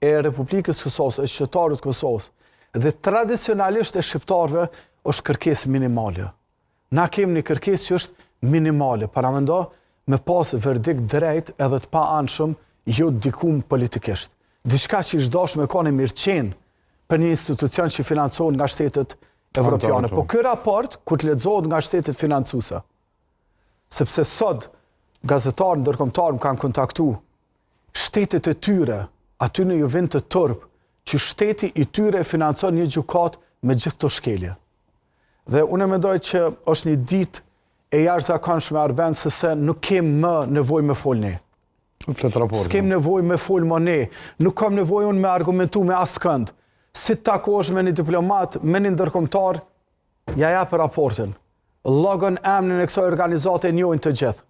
e Republikës Kosovës, e qytetarët Kosovës, dhe tradicionalisht e shqiptarëve është kërkesë minimale. Na kemi një kërkesë që është minimale, paramendo me pas verdikt drejt edhe të pa anshëm, jo dikum politikisht. Diçka që ishtë dosh me ka në mirëqenë për një institucion që financohet nga shtetet evropiane. Po ky raport, kur të lexohet nga shtetet financuese, sepse sot gazetarë ndërkombëtarë më kanë kontaktu, shtetet e tyre, aty në ju vend të turp, që shteti i tyre financon një gjykat me gjithë të shkelje. Dhe unë mendoj që është një ditë e jashtëzakonshme Arben, sepse nuk kem më nevojë me fol ne. S'kem nevojë me fol më ne. Nuk kam nevojë unë me argumentu me askënd. Si të takosh me një diplomat, me një ndërkombëtar, ja jap raportin. Llogon emrin e kësaj organizate njojnë të gjithë.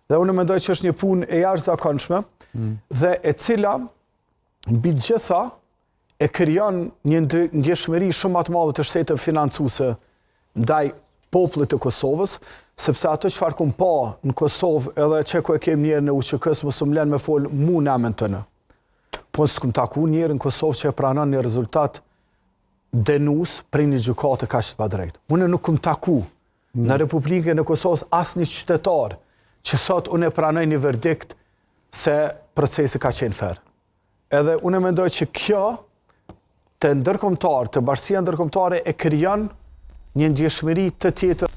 Dhe unë mendoj që është një punë e jashtëzakonshme dhe e cila mbi gjitha e krijon një ndjeshmëri shumë më të madhe të shteteve financuese ndaj popullit të Kosovës, sepse ato çfarë kum pa në Kosovë edhe që ku e kemi njerë në UÇK-s mos më lën me fol mu në emën tënë. Po s'kum taku njerë në Kosovë që e pranon një rezultat denus për një gjykate kaq të padrejtë. Unë nuk kum taku në Republikën e Kosovës asnjë qytetar që thot unë e pranoj një verdikt se procesi ka qenë fair. Edhe unë mendoj që kjo të ndërkombëtar, të bashkësia ndërkombëtare e krijon një ndjeshmëri të tjetër